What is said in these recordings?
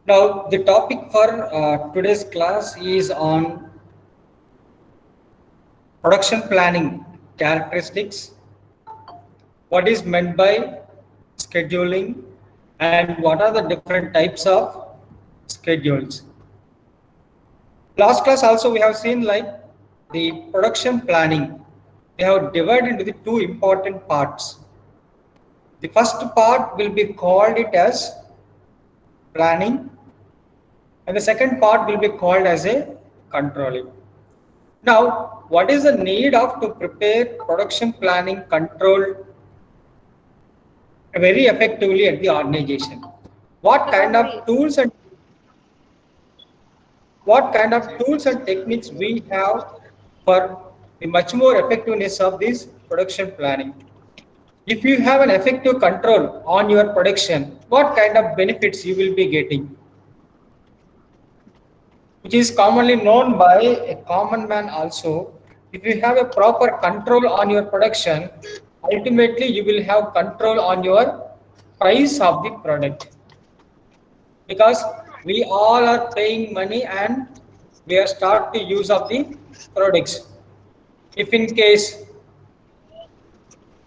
Now, the topic for today's class is on production planning characteristics, what is meant by scheduling, and what are the different types of schedules. Last class also we have seen like the production planning. We have divided into the two important parts. The first part will be called it as planning, and the second part will be called as a controlling. Now, what is the need of to prepare production planning control very effectively at the organization? What kind of tools and techniques we have for the much more effectiveness of this production planning? If you have an effective control on your production, what kind of benefits you will be getting? Which is commonly known by a common man also. If you have a proper control on your production, ultimately you will have control on your price of the product, because we all are paying money and we are start to use of the products. If in case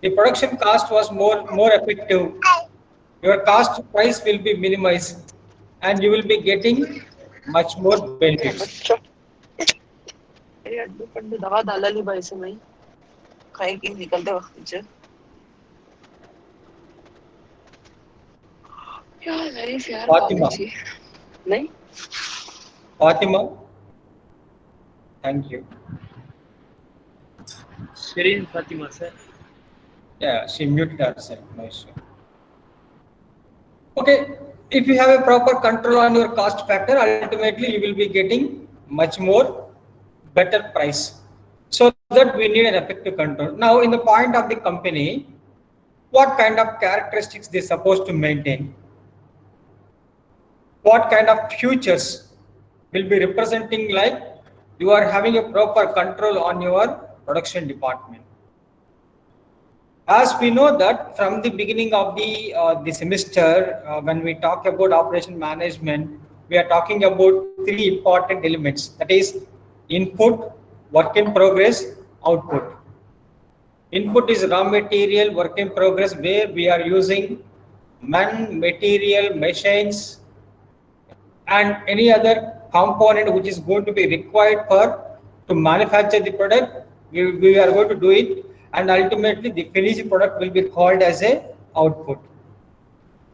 the production cost was more effective, your cost price will be minimized and you will be getting much more benefits. अरे अड्डू पड्डू दवा डालली बाईसे नहीं खाई की निकलते वक्त यार life यार Fatima. College नहीं Fatima, thank you. Shireen Fatima, sir. Yeah, she muted herself. No issue. Okay, if you have a proper control on your cost factor, ultimately you will be getting much more better price. So that we need an effective control. Now, in the point of the company, what kind of characteristics they supposed to maintain? What kind of futures will be representing like you are having a proper control on your production department? As we know that from the beginning of the semester, when we talk about operation management, we are talking about three important elements. That is input, work in progress, output. Input is raw material, work in progress, where we are using man, material, machines, and any other component which is going to be required for to manufacture the product. We are going to do it, and ultimately the finished product will be called as a output.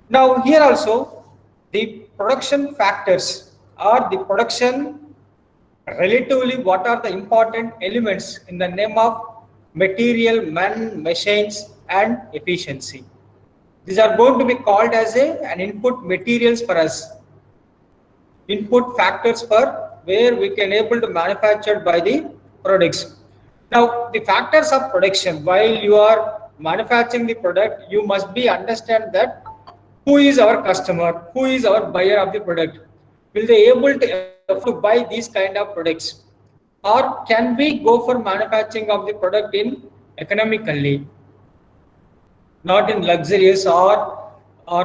Now here also the production factors or the production relatively what are the important elements in the name of material, man, machines, and efficiency. These are going to be called as an input materials for us, input factors for where we can able to manufacture by the products. Now the factors of production, while you are manufacturing the product, you must be understand that who is our customer, who is our buyer of the product. Will they able to afford to buy these kind of products, or can we go for manufacturing of the product in economically, not in luxurious, or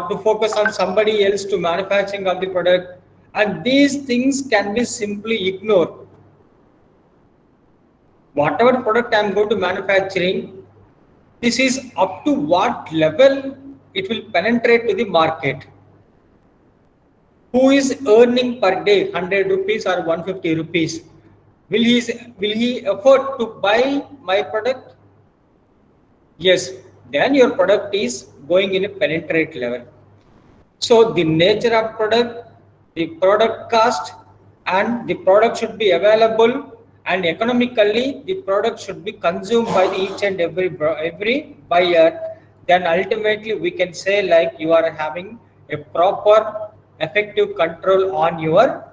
to focus on somebody else to manufacturing of the product? And these things can be simply ignored. Whatever product I am going to manufacturing, this is up to what level it will penetrate to the market. Who is earning per day 100 rupees or 150 rupees? Will he afford to buy my product? Yes, then your product is going in a penetrate level. So the nature of product, the product cost, and the product should be available, and economically the product should be consumed by each and every buyer. Then ultimately we can say like you are having a proper effective control on your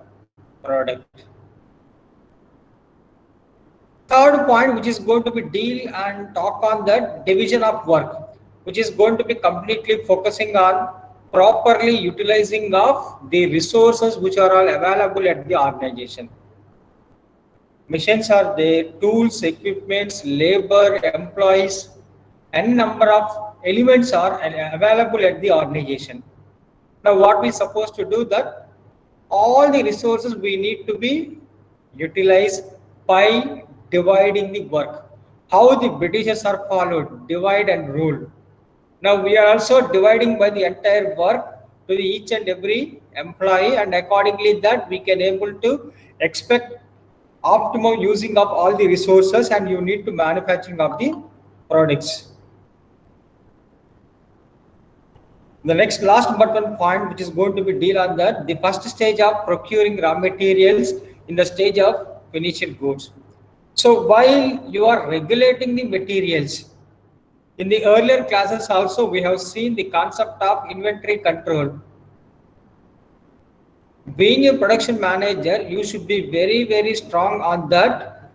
product. Third point, which is going to be deal and talk on the division of work, which is going to be completely focusing on properly utilizing of the resources which are all available at the organization. Machines are there, tools, equipments, labor, employees, and number of elements are available at the organization. Now what we supposed to do that all the resources we need to be utilized by dividing the work. How the Britishers are followed, divide and rule. Now we are also dividing by the entire work to the each and every employee, and accordingly that we can able to expect optimum using of all the resources, and you need to manufacturing of the products. The next last but one point which is going to be deal on that, the first stage of procuring raw materials in the stage of finished goods. So while you are regulating the materials, in the earlier classes also we have seen the concept of inventory control. Being a production manager, you should be very strong on that,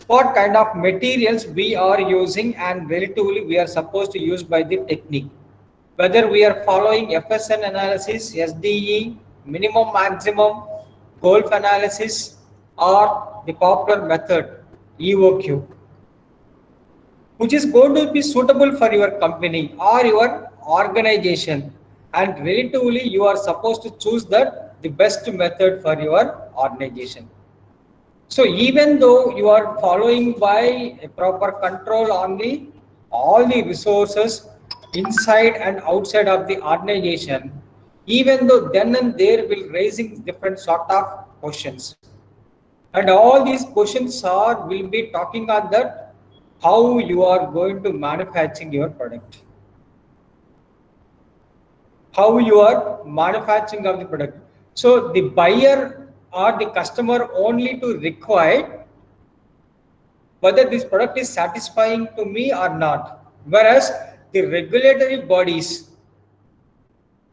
what kind of materials we are using and relatively we are supposed to use by the technique. Whether we are following FSN analysis, SDE, minimum maximum, golf analysis, or the popular method, EOQ, which is going to be suitable for your company or your organization, and relatively you are supposed to choose that the best method for your organization. So even though you are following by a proper control on the all the resources inside and outside of the organization, even though then and there will raising different sort of questions, and all these questions are will be talking on that how you are going to manufacturing your product, how you are manufacturing of the product. So the buyer or the customer only to require whether this product is satisfying to me or not, whereas the regulatory bodies,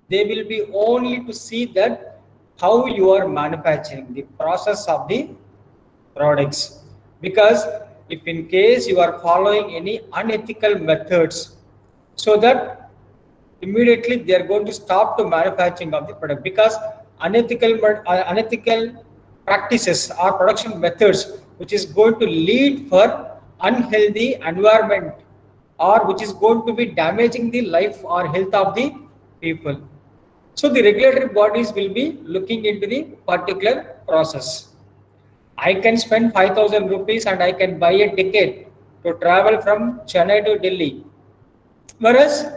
they will be only to see that how you are manufacturing the process of the products. Because if in case you are following any unethical methods, so that immediately they are going to stop to manufacturing of the product, because unethical practices or production methods which is going to lead for unhealthy environment, or which is going to be damaging the life or health of the people. So the regulatory bodies will be looking into the particular process. I can spend 5,000 rupees and I can buy a ticket to travel from Chennai to Delhi, whereas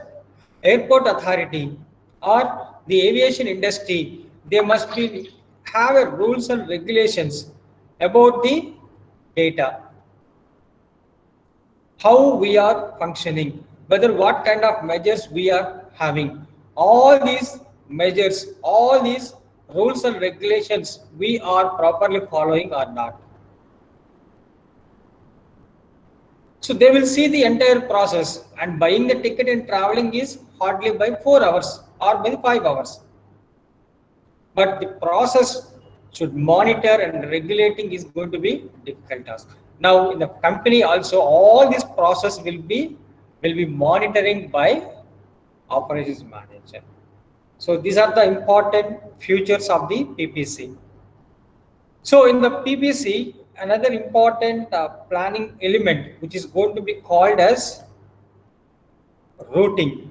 airport authority or the aviation industry, they must be have a rules and regulations about the data, how we are functioning, whether what kind of measures we are having. All these measures, all these rules and regulations we are properly following or not. So they will see the entire process, and buying the ticket and traveling is hardly by 4 hours or by 5 hours. But the process should monitor and regulating is going to be difficult task. Now in the company also all this process will be monitoring by operations manager. So these are the important features of the PPC. So in the PPC, another important planning element which is going to be called as routing.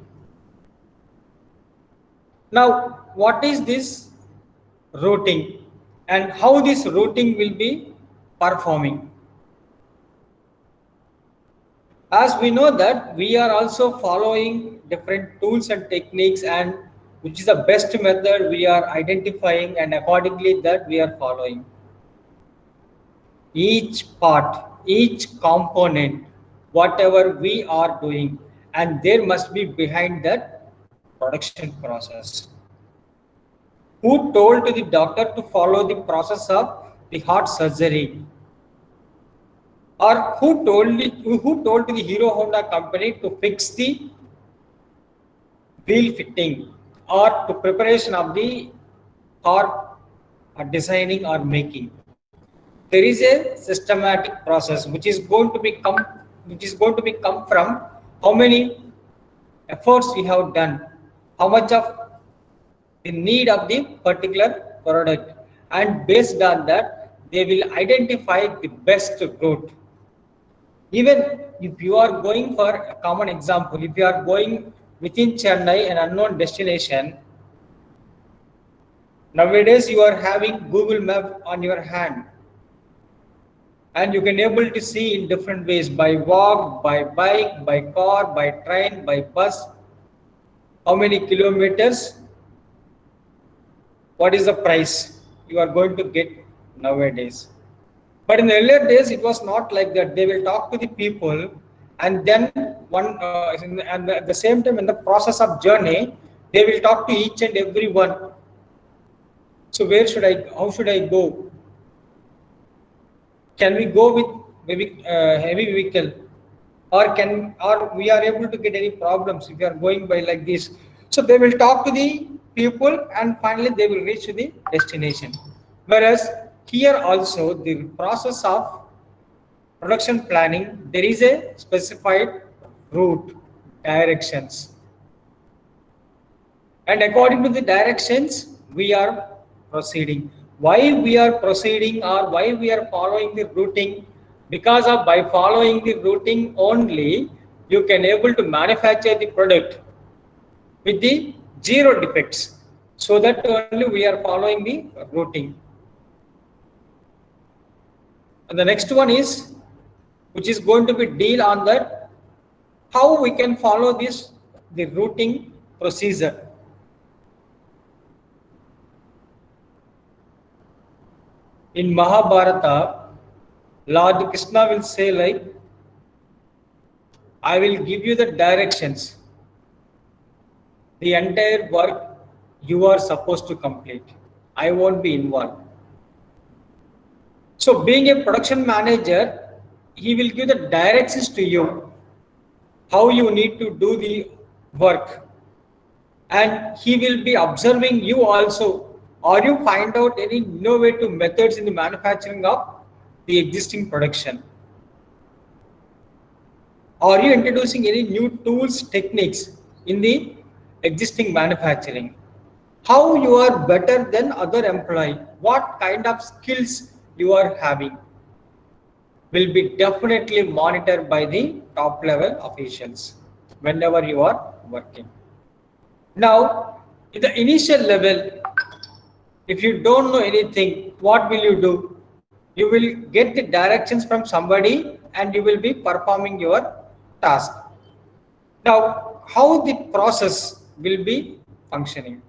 Now what is this routing and how this routing will be performing? As we know that we are also following different tools and techniques, and which is the best method we are identifying, and accordingly that we are following. Each part, each component, whatever we are doing, and there must be behind that production process. Who told to the doctor to follow the process of the heart surgery? Or who told to the Hero Honda company to fix the wheel fitting, or to preparation of the car designing or making? There is a systematic process which is going to come from how many efforts we have done, how much of the need of the particular product, and based on that they will identify the best route. Even if you are going, for a common example, if you are going within Chennai, an unknown destination, Nowadays, you are having Google Map on your hand, and you can able to see in different ways, by walk, by bike, by car, by train, by bus, how many kilometers, what is the price you are going to get nowadays. But in the earlier days, it was not like that. They will talk to the people, and then and at the same time, in the process of journey, they will talk to each and every one. So where should I? How should I go? Can we go with maybe heavy vehicle, or we are able to get any problems if you are going by like this? So they will talk to the people, and finally they will reach to the destination. Whereas here also the process of production planning, there is a specified route, directions, and according to the directions we are proceeding. Why we are proceeding, or why we are following the routing? Because of by following the routing only, you can able to manufacture the product with the zero defects. So that only we are following the routing. And the next one is, which is going to be deal on that, how we can follow this, the routing procedure. In Mahabharata, Lord Krishna will say like, I will give you the directions. The entire work you are supposed to complete. I won't be involved. So being a production manager, he will give the directions to you, how you need to do the work. And he will be observing you also. Or you find out any innovative methods in the manufacturing of the existing production. Are you introducing any new tools, techniques in the existing manufacturing? How you are better than other employee? What kind of skills you are having will be definitely monitored by the top level officials whenever you are working. Now, in the initial level, if you don't know anything, what will you do? You will get the directions from somebody and you will be performing your task. Now, how the process will be functioning?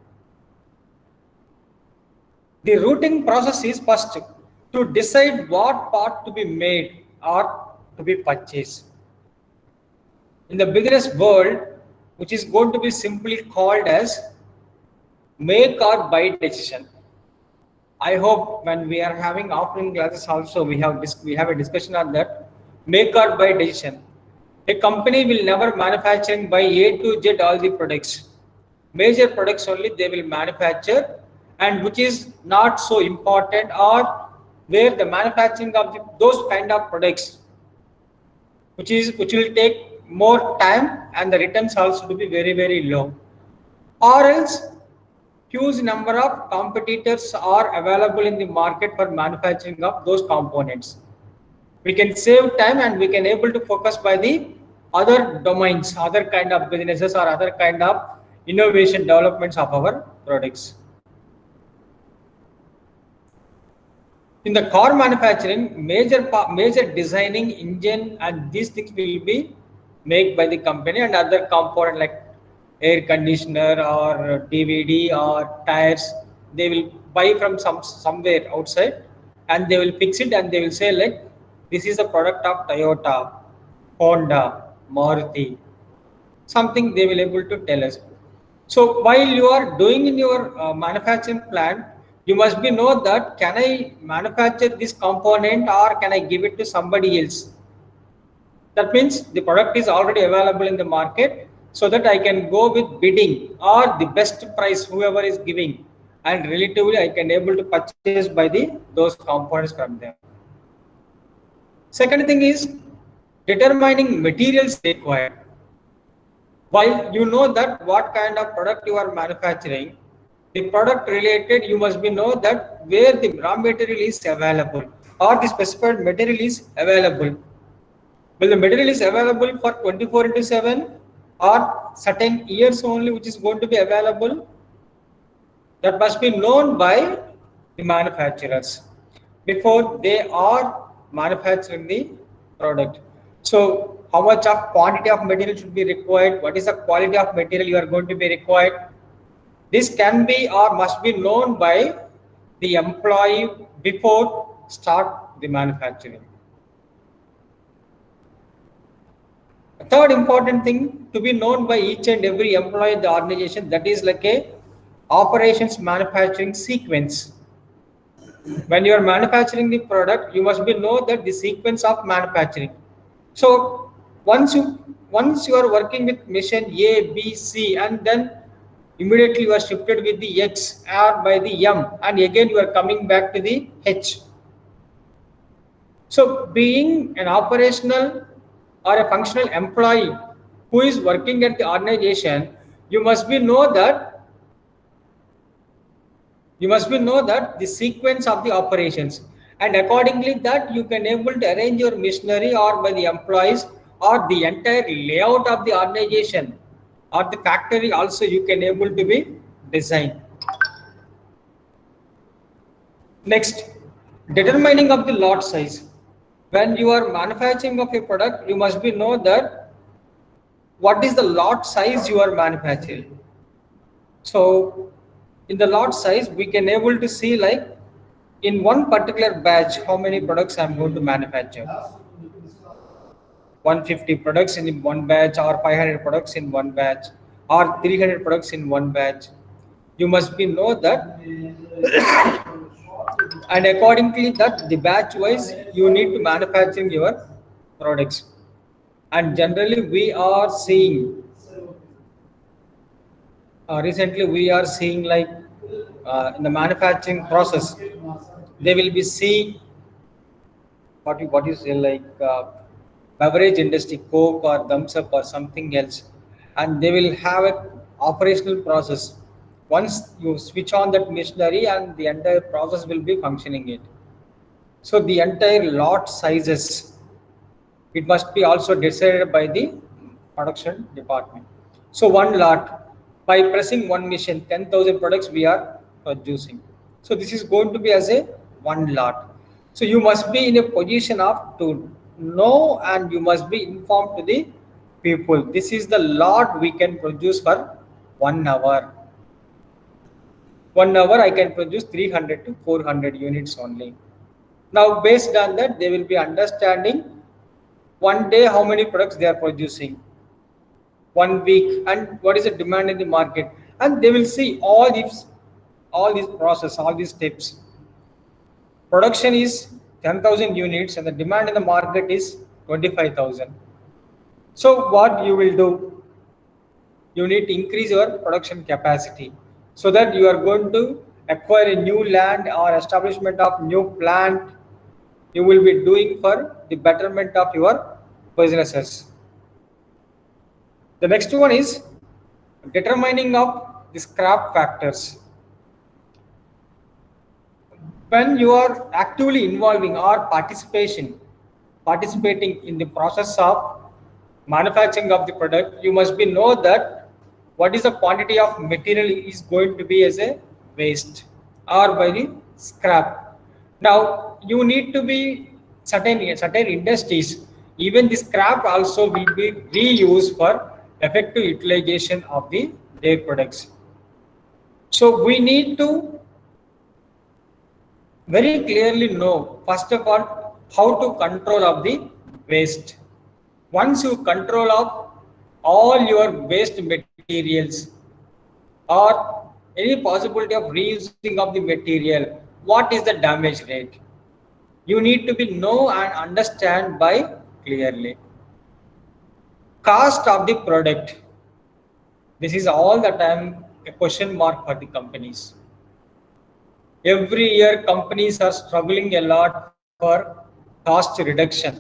The routing process is first to decide what part to be made or to be purchased. In the business world, which is going to be simply called as make or buy decision. I hope when we are having afternoon classes also, we have a discussion on that make or buy decision. A company will never manufacturing by A to Z all the products. Major products only they will manufacture, and which is not so important, or where the manufacturing of those kind of products, which will take more time and the returns also to be very, very low, or else huge number of competitors are available in the market for manufacturing of those components. We can save time and we can able to focus by the other domains, other kind of businesses or other kind of innovation developments of our products. In the car manufacturing, major designing, engine and these things will be made by the company, and other component like air conditioner or DVD or tires, they will buy from somewhere outside, and they will fix it and they will say like, this is a product of Toyota, Honda, Maruti, something they will able to tell us. So while you are doing in your manufacturing plant, you must be know that can I manufacture this component or can I give it to somebody else? That means the product is already available in the market, so that I can go with bidding or the best price whoever is giving, and relatively I can able to purchase by those components from them. Second thing is determining materials required. While you know that what kind of product you are manufacturing, the product related, you must be know that where the raw material is available or the specified material is available. Well, the material is available for 24/7 or certain years only, which is going to be available. that must be known by the manufacturers before they are manufacturing the product. So how much of quantity of material should be required? What is the quality of material you are going to be required? This can be or must be known by the employee before start the manufacturing. A third important thing to be known by each and every employee in the organization, that is like a operations manufacturing sequence. When you are manufacturing the product, you must be know that the sequence of manufacturing. So once you are working with machine A, B, C, and then immediately you are shifted with the X or by the M, and again you are coming back to the H. So being an operational or a functional employee who is working at the organization, you must be know that the sequence of the operations, and accordingly that you can able to arrange your machinery or by the employees or the entire layout of the organization or the factory also you can able to be design. Next, determining of the lot size. When you are manufacturing of a product, you must be know that what is the lot size you are manufacturing. So in the lot size, we can able to see like in one particular batch how many products I'm going to manufacture. 150 products in one batch, or 500 products in one batch, or 300 products in one batch. You must be know that, and accordingly that the batch wise you need to manufacturing your products. And generally we are seeing recently we are seeing like in the manufacturing process they will be seeing what you say like beverage industry, Coke or Thumbs Up or something else, and they will have a operational process. Once you switch on that machinery and the entire process will be functioning it. So the entire lot sizes, it must be also decided by the production department. So one lot, by pressing one machine, 10,000 products we are producing. So this is going to be as a one lot. So you must be in a position of to know, and you must be informed to the people. This is the lot we can produce for 1 hour. 1 hour I can produce 300 to 400 units only. Now based on that, they will be understanding one day how many products they are producing, 1 week, and what is the demand in the market, and they will see all these process, all these steps. Production is 10,000 units and the demand in the market is 25,000. So what you will do, you need to increase your production capacity so that you are going to acquire a new land or establishment of new plant you will be doing for the betterment of your businesses. The next one is determining of the scrap factors. When you are actively involving or participating in the process of manufacturing of the product, you must be know that what is the quantity of material is going to be as a waste or by the scrap. Now you need to be certain industries, even the scrap also will be reused for effective utilization of their products. So we need to very clearly know, first of all, how to control of the waste. Once you control of all your waste materials or any possibility of reusing of the material, what is the damage rate? You need to be know and understand by clearly. Cost of the product. This is all the time a question mark for the companies. Every year companies are struggling a lot for cost reduction,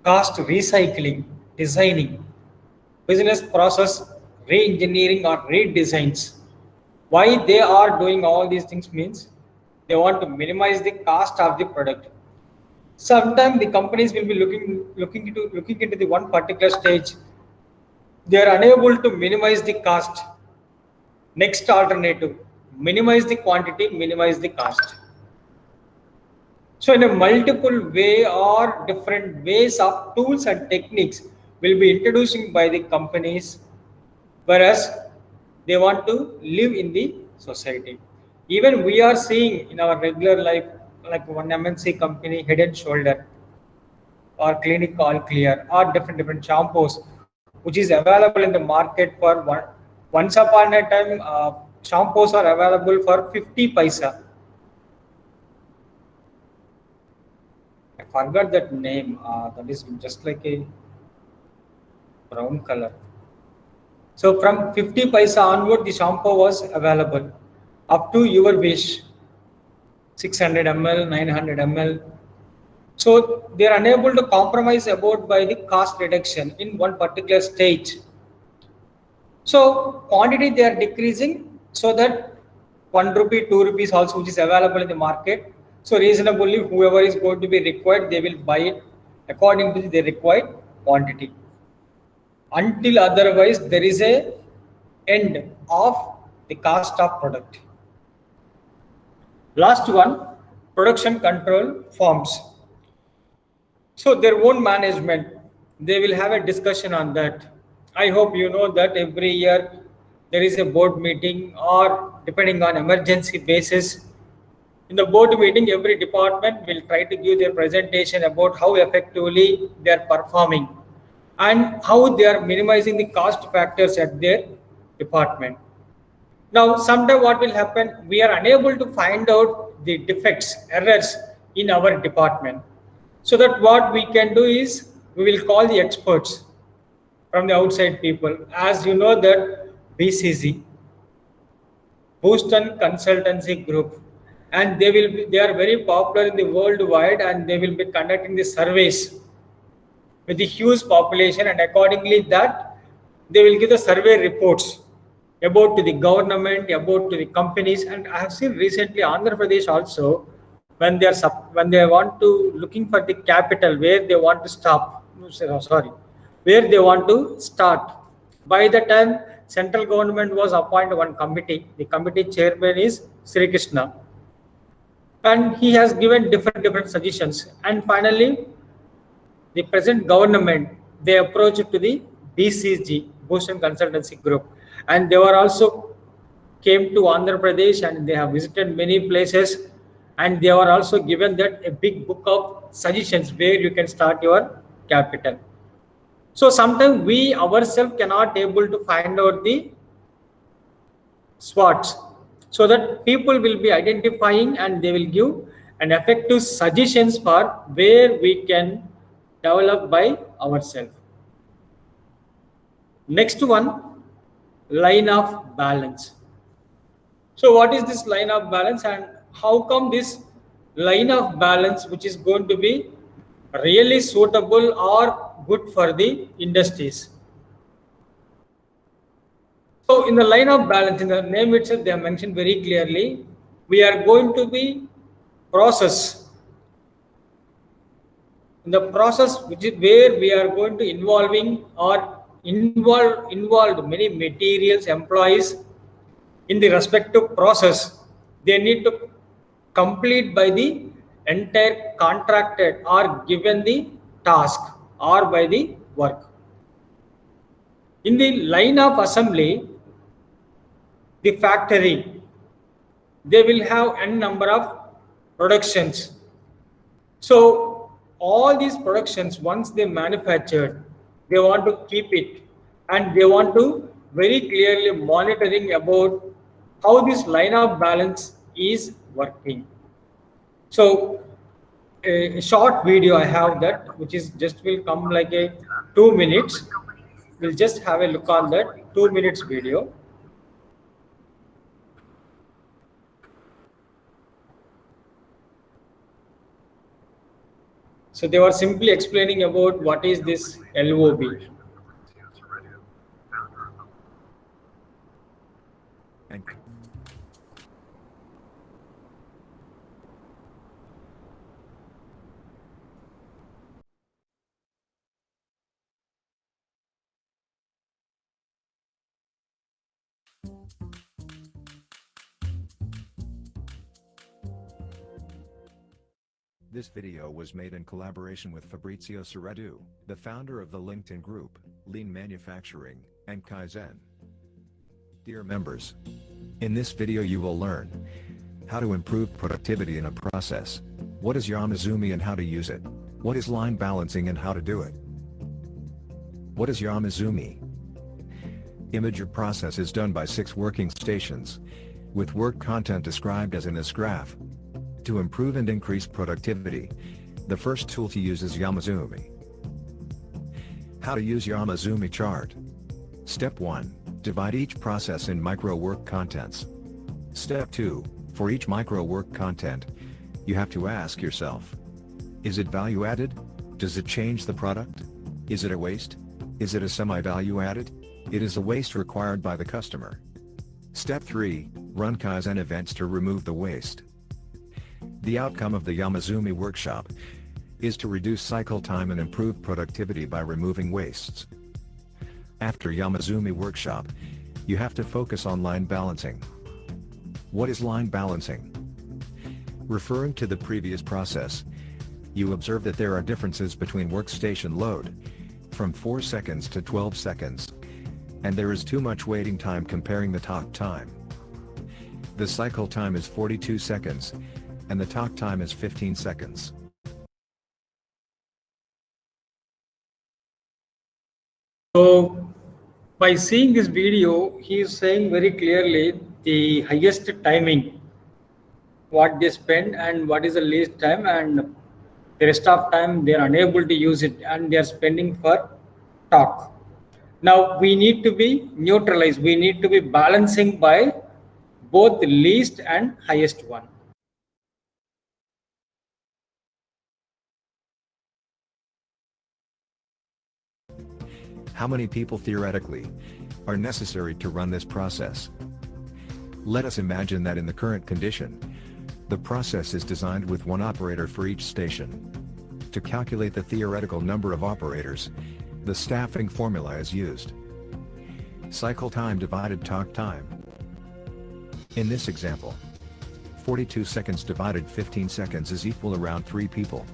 cost recycling, designing, business process re-engineering or redesigns. Why they are doing all these things means they want to minimize the cost of the product. Sometimes the companies will be looking into the one particular stage. They are unable to minimize the cost. Next alternative, minimize the quantity, minimize the cost. So in a multiple way or different ways of tools and techniques will be introducing by the companies, whereas they want to live in the society. Even we are seeing in our regular life, like one MNC company, Head and Shoulder, or Clinic All Clear, or different shampoos, which is available in the market for once upon a time. Shampoos are available for 50 paisa. I forgot that name. That is just like a brown color. So from 50 paisa onward, the shampoo was available up to your wish, 600 ml, 900 ml. So they are unable to compromise about by the cost reduction in one particular stage. So quantity they are decreasing so that 1 rupee, 2 rupees also which is available in the market. So reasonably whoever is going to be required, they will buy it according to the required quantity. Until otherwise there is a end of the cost of product. Last one, production control forms. So their own management, they will have a discussion on that. I hope you know that every year there is a board meeting, or depending on emergency basis, in the board meeting every department will try to give their presentation about how effectively they are performing and how they are minimizing the cost factors at their department. Now, sometime what will happen, we are unable to find out the defects, errors in our department. So that what we can do is, we will call the experts from the outside people. As you know that BCG, Boston Consultancy Group, and they are very popular in the worldwide, and they will be conducting the surveys with the huge population, and accordingly that they will give the survey reports about to the government, about to the companies. And I have seen recently Andhra Pradesh also, when they are when they want to looking for the capital where they want to stop, sorry, where they want to start. By the time central government was appointed one committee, the committee chairman is Sri Krishna, and he has given different suggestions. And finally the present government, they approached to the BCG, Boston Consultancy Group, and they were also came to Andhra Pradesh, and they have visited many places, and they were also given that a big book of suggestions where you can start your capital. So sometimes we ourselves cannot able to find out the SWOTs, so that people will be identifying and they will give an effective suggestions for where we can develop by ourselves. Next one, line of balance. So what is this line of balance, and how come this line of balance which is going to be really suitable or good for the industries? So in the line of balance, in the name itself, they have mentioned very clearly, we are going to be process. In the process, which is where we are going to involving or involved many materials, employees in the respective process. They need to complete by the entire contracted or given the task or by the work. In the line of assembly, the factory, they will have n number of productions. So all these productions, once they manufactured, they want to keep it, and they want to very clearly monitoring about how this line of balance is working. So a short video I have that, which is just will come like a 2 minutes. We'll just have a look on that 2 minutes video. So they were simply explaining about what is this LOB. Thank you. This video was made in collaboration with Fabrizio Cerretu, the founder of the LinkedIn group, Lean Manufacturing, and Kaizen. Dear members, in this video you will learn how to improve productivity in a process, what is Yamazumi and how to use it, what is line balancing and how to do it. What is Yamazumi? Imager process is done by 6 working stations, with work content described as in this graph. To improve and increase productivity, the first tool to use is Yamazumi. How to use Yamazumi chart. Step 1. Divide each process in micro work contents. Step 2. For each micro work content, you have to ask yourself, is it value added? Does it change the product? Is it a waste? Is it a semi-value added? It is a waste required by the customer. Step 3. Run Kaizen events to remove the waste. The outcome of the Yamazumi workshop is to reduce cycle time and improve productivity by removing wastes. After Yamazumi workshop, you have to focus on line balancing. What is line balancing? Referring to the previous process, you observe that there are differences between workstation load, from 4 seconds to 12 seconds, and there is too much waiting time comparing the talk time. The cycle time is 42 seconds, and the talk time is 15 seconds. So by seeing this video, he is saying very clearly the highest timing, what they spend and what is the least time, and the rest of time they are unable to use it and they are spending for talk. Now we need to be neutralized. We need to be balancing by both the least and highest one. How many people theoretically are necessary to run this process? Let us imagine that in the current condition, the process is designed with 1 operator for each station. To calculate the theoretical number of operators, the staffing formula is used. Cycle time divided talk time. In this example, 42 seconds divided 15 seconds is equal around 3 people.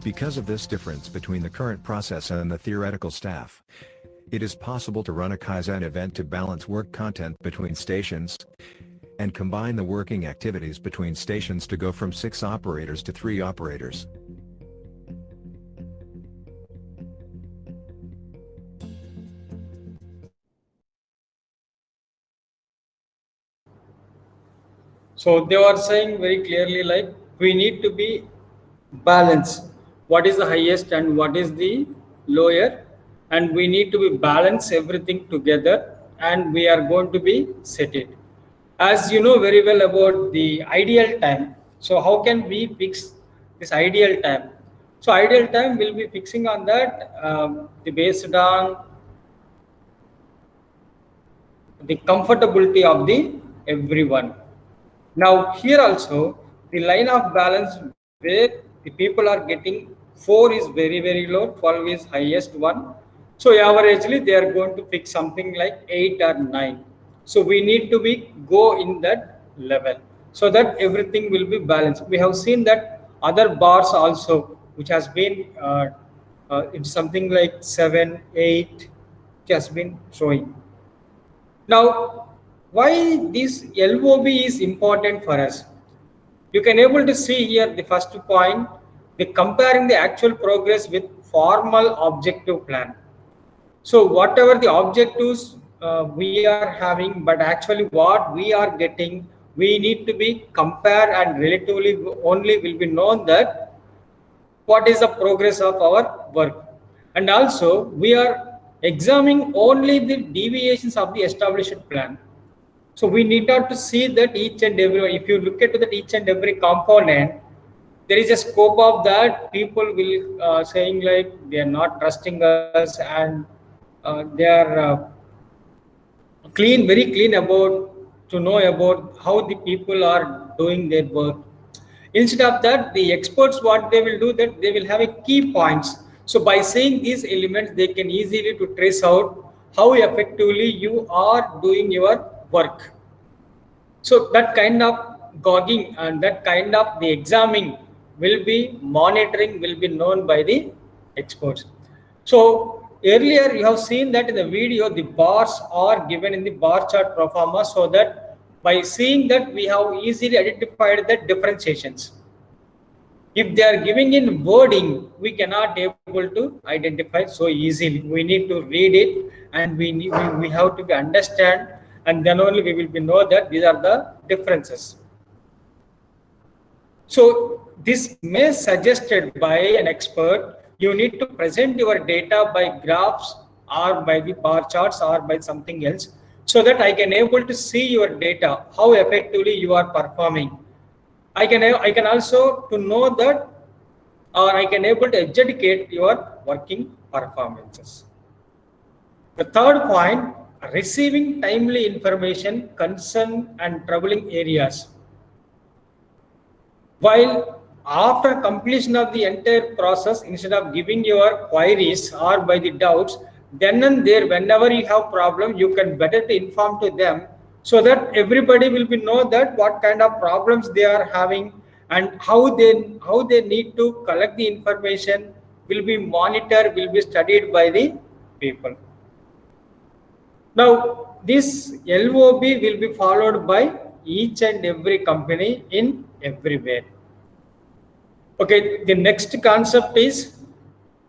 Because of this difference between the current process and the theoretical staff, it is possible to run a Kaizen event to balance work content between stations, and combine the working activities between stations to go from 6 operators to 3 operators. So they are saying very clearly, like, we need to be balanced. What is the highest and what is the lower, and we need to be balance everything together, and we are going to be set it. As you know very well about the ideal time. So how can we fix this ideal time? So ideal time will be fixing on that based on the comfortability of the everyone. Now here also the line of balance where the people are getting 4 is very low, 12 is highest one. So averagely they are going to fix something like 8 or 9. So we need to be go in that level so that everything will be balanced. We have seen that other bars also, which has been it's something like 7, 8, which has been showing. Now, why this LOB is important for us? You can able to see here the first point, the comparing the actual progress with formal objective plan. So whatever the objectives we are having, but actually what we are getting, we need to be compared, and relatively only will be known that what is the progress of our work. And also we are examining only the deviations of the established plan. So we need not to see that each and every, if you look at that each and every component, there is a scope of that people will saying like they are not trusting us, and they are very clean about to know about how the people are doing their work. Instead of that, the experts, what they will do, that they will have a key points. So by seeing these elements, they can easily to trace out how effectively you are doing your work. So that kind of gogging and that kind of the examining will be monitoring, will be known by the experts. So earlier you have seen that in the video, the bars are given in the bar chart pro forma, so that by seeing that we have easily identified the differentiations. If they are giving in wording, we cannot able to identify so easily. We need to read it, and we have to be understand, and then only we will be know that these are the differences. So this may suggested by an expert. You need to present your data by graphs or by the bar charts or by something else, so that I can able to see your data, how effectively you are performing. I can also to know that, or I can able to adjudicate your working performances. The third point, receiving timely information, concern and troubling areas. While after completion of the entire process, instead of giving your queries or by the doubts, then and there, whenever you have problem, you can better to inform to them, so that everybody will be know that what kind of problems they are having, and how they need to collect the information will be monitored, will be studied by the people. Now this LOB will be followed by each and every company in everywhere. Okay, the next concept is